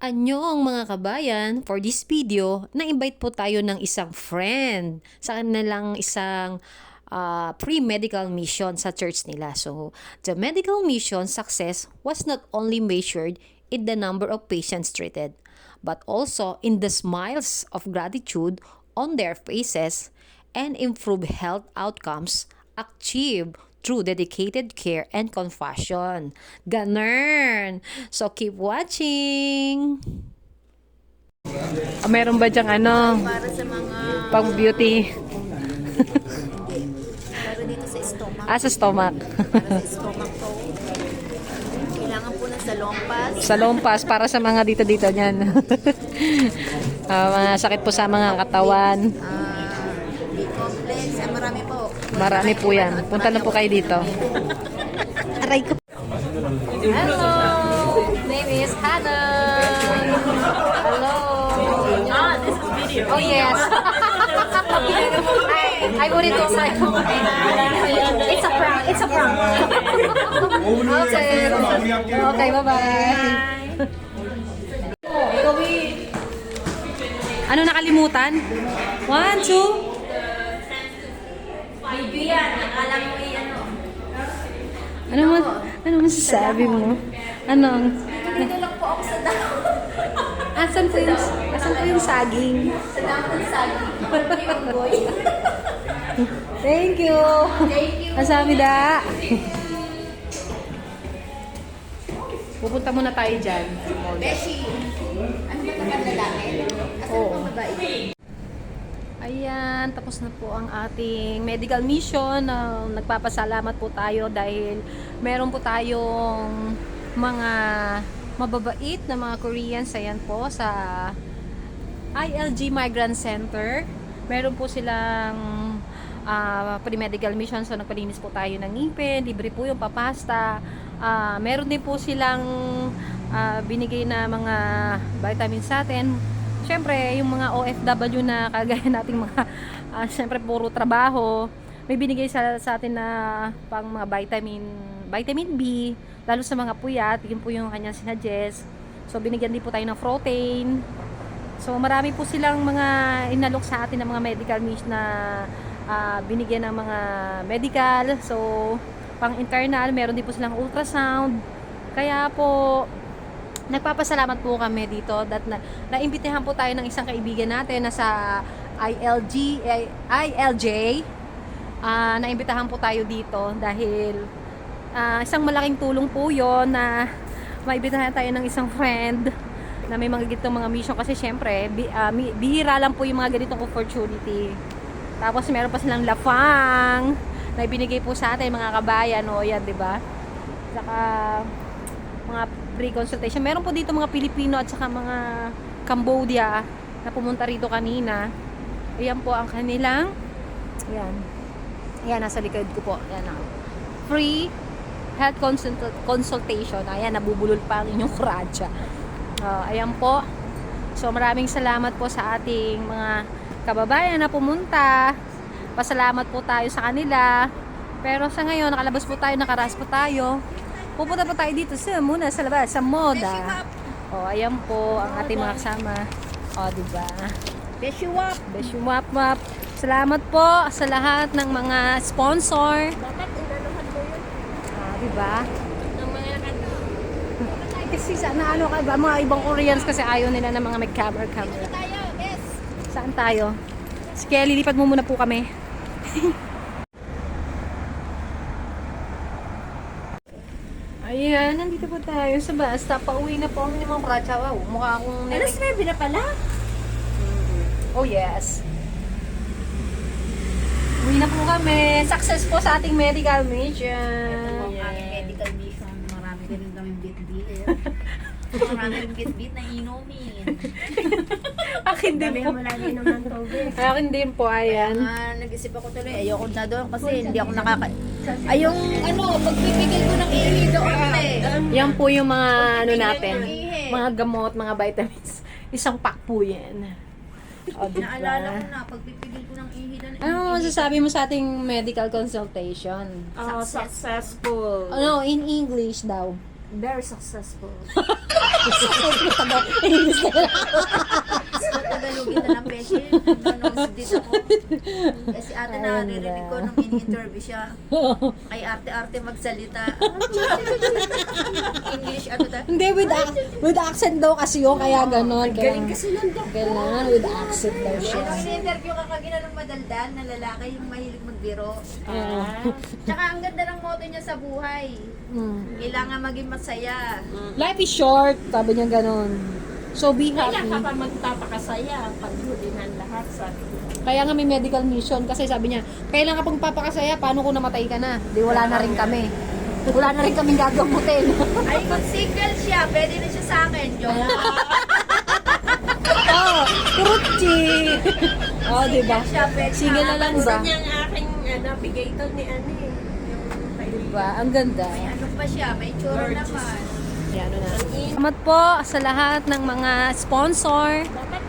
Anyong mga kabayan, for this video, na-invite po tayo ng isang friend sa kanilang isang pre-medical mission sa church nila. So, the medical mission success was not only measured in the number of patients treated, but also in the smiles of gratitude on their faces and improved health outcomes achieved through dedicated care and compassion. Ganun! So, keep watching! Meron ba dyang Para sa mga pang beauty? para dito sa stomach. Sa stomach. Para sa stomach to. Kailangan po ng salompas. Sa lompas, para sa mga dito-dito niyan. Mga sakit po sa mga katawan. B-complex. Marami po. Marami po yan. Punta na po kayo dito. Aray ko. Hello! Name is Hannah. Hello. This is video. Oh, yes. I wouldn't do my It's a prank. It's a prank. Okay. Okay, bye-bye. Ano nakalimutan? 1, 2. Baby yan, akala mo Ano masasabi mo? Ano? Dito lang po ako sa dahon. Asan po yung saging? Sa dahon ng saging. Yung boy. Thank you. Thank you. Masabi da. Pupunta muna tayo dyan. Beshi. Ano ba ito lalaki? Asan Oo. po babae? Ayan, tapos na po ang ating medical mission. Nagpapasalamat po tayo dahil meron po tayong mga mababait na mga Koreans. Ayan po sa ILG Migrant Center. Meron po silang pre-medical mission. So nagpalinis po tayo ng ngipin. Libre po yung papasta. Meron din po silang binigay na mga vitamins sa atin. Siyempre, yung mga OFW na kagaya nating mga, siyempre, puro trabaho, may binigay sa atin na pang mga vitamin B, lalo sa mga puyat, yun po yung kanyang sinadjust. So, binigyan din po tayo ng protein. So, marami po silang mga inalok sa atin ng mga medical needs na binigyan ng mga medical. So, pang internal, meron din po silang ultrasound. Kaya po, nagpapasalamat po kami dito that naimbitahan po tayo ng isang kaibigan natin na sa ILJ. Naimbitahan po tayo dito dahil isang malaking tulong po yon na maimbitahan tayo ng isang friend na may mga ganitong mga mission kasi syempre bihira lang po yung mga ganitong opportunity. Tapos meron pa silang lafang na ibinigay po sa atin mga kabayan, o yan, 'di ba? Saka mga free consultation. Meron po dito mga Pilipino at saka mga Cambodia na pumunta rito kanina. Ayan po ang kanilang, ayan. Ayan, nasa likod ko po. Ayan ang free health consultation. Ayan, nabubulol pa ang inyong kuradya. Ayan po. So, maraming salamat po sa ating mga kababayan na pumunta. Pasalamat po tayo sa kanila. Pero sa ngayon, nakalabas po tayo, nakaras po tayo. Pupunta pa tayo dito muna sa labas, sa moda. Ayan po ang ating mga kasama. Diba? Beshiwap. Beshiwap-wap. Salamat po sa lahat ng mga sponsor. Dapat inanuhan mo yun. Diba? Ng mga Kasi sana mga ibang Koreans kasi ayaw nila ng mga may camera. tayo, bes. Saan tayo? Sige, lilipat mo muna po kami. Ayan, nandito po tayo sa basta. Pauwi na po ang inyong mga kratsa. Wow, mukha akong... Alas 9 na pala? Oh, yes. Uwi na po kami. Success po sa ating medical mission. Ang aming medical mission. Marami ka rin kaming bit-bit. Marami rin bit-bit na inumin. Akin din po. lagi inom ng tubig. Akin din po, ayan. Nag-isip ako tuloy, ayoko na doon kasi hindi ako Ay, yung magpipigil ko ng ihi doon Yan po yung mga natin. Ihi. Mga gamot, mga vitamins. Isang pack po yan. Diba? Naalala ko na, pagpipigil ko ng ihi doon. Ano masasabi mo sa ating medical consultation? Successful. Ano, in English daw. very successful. English na lang. Tagalogin na lang, Peshe. Dito ako. Kasi ate naririnig ko nung ini-interview siya. Kay arte-arte magsalita. English, ano ta? Hindi, with accent daw kasi yun, kaya ganon. Galing kasi nun daw. Kailangan with accent daw siya. Nung ini-interview ka kagina ng madaldal na lalaki yung mahilig magbiro. Tsaka ang ganda ng motto niya sa buhay. Kailangan maging masaya. Life is short, sabi niya ganon. So be Kaya happy. ka pa magpapakasaya pag huli ng lahat sa Kaya nga may medical mission kasi sabi niya, kailan ka pang papakasaya, paano kung namatay ka na? Di wala na rin kami. Wala na rin kaming gagamutin. Ay, kung single siya, pwede na siya sa akin, Joke. Oh, kurutsi. Oh, di ba? Siya, pwede Sige na lang ba? Gusto niya ang aking navigator ni Ani. Diba? Ang ganda. May ano pa siya, may tsura naman. Yan, ano na. Salamat po sa lahat ng mga sponsor. Dapat